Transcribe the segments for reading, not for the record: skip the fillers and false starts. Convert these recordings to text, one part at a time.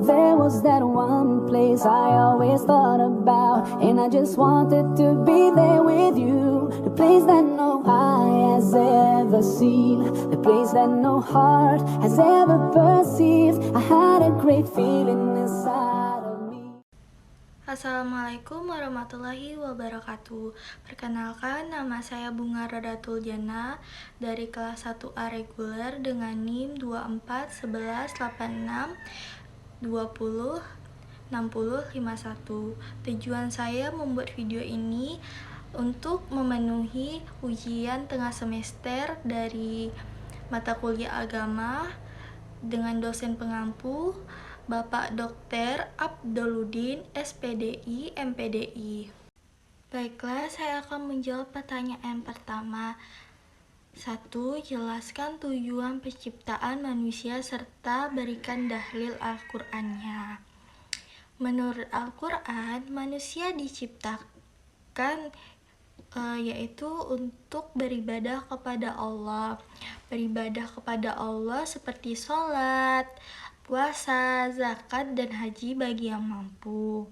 There was that one place I always thought about, and I just wanted to be there with you. The place that no eye has ever seen, the place that no heart has ever perceived. I had a great feeling inside of me. Assalamualaikum warahmatullahi wabarakatuh. Perkenalkan, nama saya Bunga Radatul Jannah dari kelas 1A reguler dengan NIM 241186206051. Tujuan saya membuat video ini untuk memenuhi ujian tengah semester dari mata kuliah agama dengan dosen pengampu Bapak Dr. Abdoluddin, SPDI, MPDI. Baiklah, saya akan menjawab pertanyaan pertama. 1. Jelaskan tujuan penciptaan manusia serta berikan dalil Al-Qur'annya. Menurut Al-Qur'an, manusia diciptakan yaitu untuk beribadah kepada Allah. Beribadah kepada Allah seperti sholat, puasa, zakat, dan haji bagi yang mampu.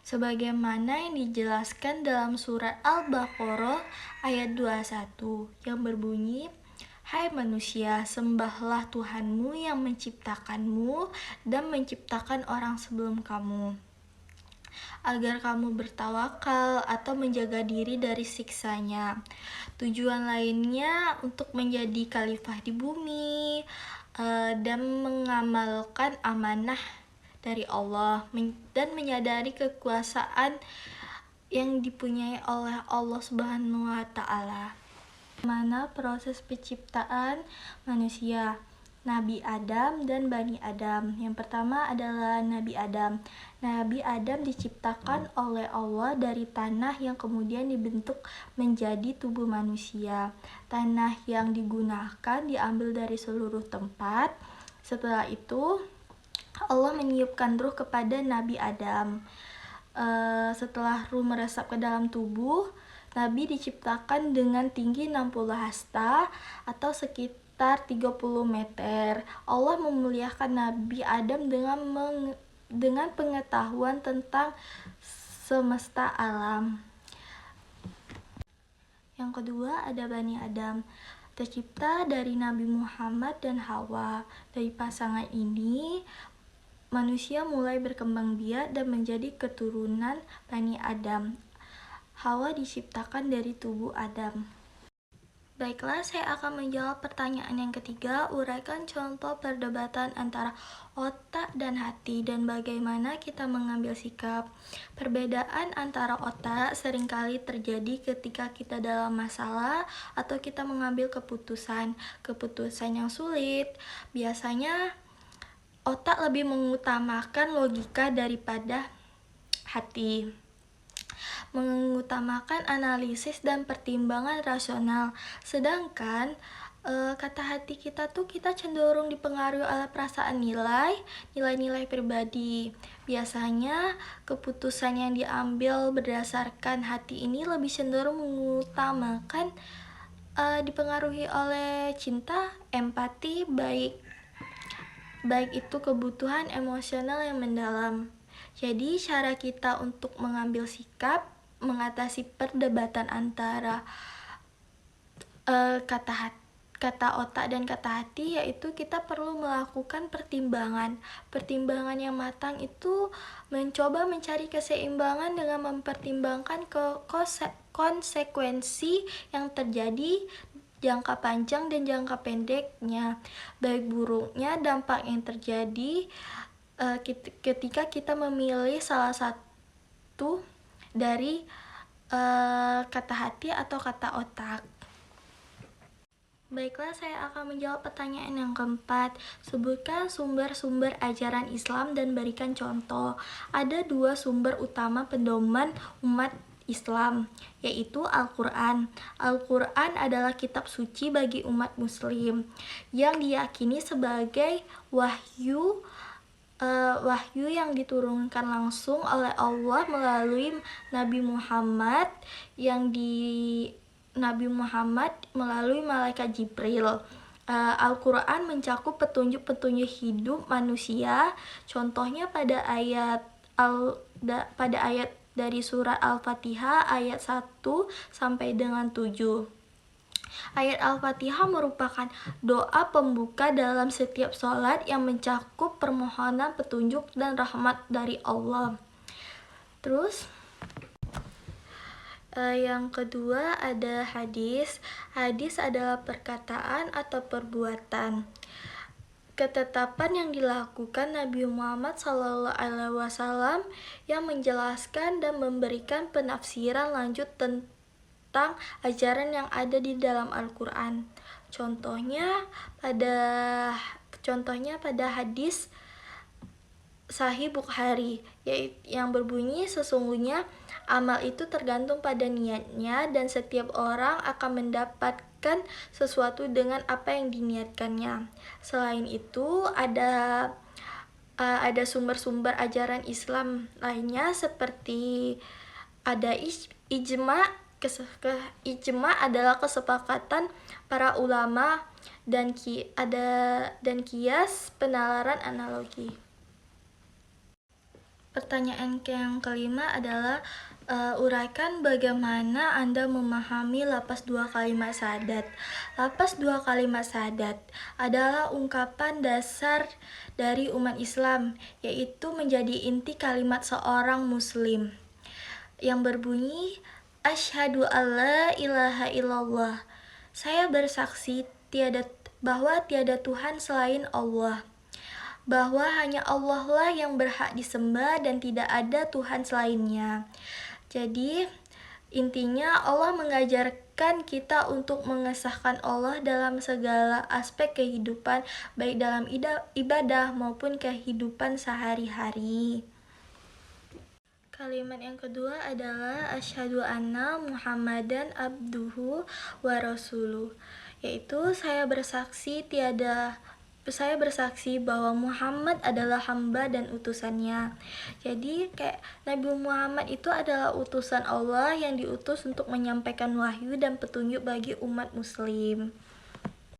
Sebagaimana yang dijelaskan dalam surat Al-Baqarah ayat 21 yang berbunyi, "Hai manusia, sembahlah Tuhanmu yang menciptakanmu dan menciptakan orang sebelum kamu, agar kamu bertawakal atau menjaga diri dari siksanya." Tujuan lainnya untuk menjadi khalifah di bumi dan mengamalkan amanah dari Allah dan menyadari kekuasaan yang dipunyai oleh Allah Subhanahu wa Ta'ala. Mana proses penciptaan manusia? Nabi Adam dan Bani Adam. Yang pertama adalah Nabi Adam. Nabi Adam diciptakan oleh Allah dari tanah yang kemudian dibentuk menjadi tubuh manusia. Tanah yang digunakan diambil dari seluruh tempat. Setelah itu Allah meniupkan ruh kepada Nabi Adam. Setelah ruh meresap ke dalam tubuh, Nabi diciptakan dengan tinggi 60 hasta atau sekitar 30 meter. Allah memuliakan Nabi Adam dengan pengetahuan tentang semesta alam. Yang kedua ada Bani Adam, tercipta dari Nabi Muhammad dan Hawa. Dari pasangan ini, manusia mulai berkembang biak dan menjadi keturunan Bani Adam. Hawa diciptakan dari tubuh Adam. Baiklah, saya akan menjawab pertanyaan yang ketiga. Uraikan contoh perdebatan antara otak dan hati dan bagaimana kita mengambil sikap. Perbedaan antara otak seringkali terjadi ketika kita dalam masalah atau kita mengambil keputusan yang sulit. Biasanya otak lebih mengutamakan logika daripada hati, mengutamakan analisis dan pertimbangan rasional. Sedangkan kata hati kita cenderung dipengaruhi oleh perasaan nilai-nilai pribadi. Biasanya keputusan yang diambil berdasarkan hati ini lebih cenderung mengutamakan dipengaruhi oleh cinta, empati, baik itu kebutuhan emosional yang mendalam. Jadi cara kita untuk mengambil sikap mengatasi perdebatan antara kata otak dan kata hati, yaitu kita perlu melakukan pertimbangan yang matang. Itu mencoba mencari keseimbangan dengan mempertimbangkan konsekuensi yang terjadi jangka panjang dan jangka pendeknya, baik buruknya dampak yang terjadi ketika kita memilih salah satu dari kata hati atau kata otak. Baiklah, saya akan menjawab pertanyaan yang keempat. Sebutkan sumber-sumber ajaran Islam dan berikan contoh. Ada 2 sumber utama pedoman umat Islam, yaitu Al-Quran. Al-Quran adalah kitab suci bagi umat muslim yang diyakini sebagai wahyu yang diturunkan langsung oleh Allah melalui Nabi Muhammad melalui malaikat Jibril. Al-Quran mencakup petunjuk-petunjuk hidup manusia. Contohnya pada ayat dari surat Al-Fatihah ayat 1 sampai dengan 7. Ayat Al-Fatihah merupakan doa pembuka dalam setiap sholat yang mencakup permohonan petunjuk dan rahmat dari Allah. Terus yang kedua ada hadis. Hadis adalah perkataan atau perbuatan, ketetapan yang dilakukan Nabi Muhammad SAW yang menjelaskan dan memberikan penafsiran lanjut tentang ajaran yang ada di dalam Al-Quran. Contohnya pada hadis Sahih Bukhari yang berbunyi, sesungguhnya amal itu tergantung pada niatnya dan setiap orang akan mendapatkan sesuatu dengan apa yang diniatkannya. Selain itu ada sumber-sumber ajaran Islam lainnya seperti ada ijma. Ijma adalah kesepakatan para ulama dan kias penalaran analogi. Pertanyaan yang kelima adalah uraikan bagaimana Anda memahami lapas 2 kalimat syahadat. Lapas 2 kalimat syahadat adalah ungkapan dasar dari umat Islam, yaitu menjadi inti kalimat seorang muslim yang berbunyi asyhadu alla ilaha illallah. Saya bersaksi bahwa tiada Tuhan selain Allah, bahwa hanya Allah lah yang berhak disembah dan tidak ada Tuhan selainnya. Jadi intinya Allah mengajarkan kita untuk mengesahkan Allah dalam segala aspek kehidupan, baik dalam ibadah maupun kehidupan sehari-hari. Kalimat yang kedua adalah asyhadu anna Muhammadan abduhu wa rasuluh, yaitu saya bersaksi bahwa Muhammad adalah hamba dan utusannya. Jadi kayak Nabi Muhammad itu adalah utusan Allah yang diutus untuk menyampaikan wahyu dan petunjuk bagi umat muslim.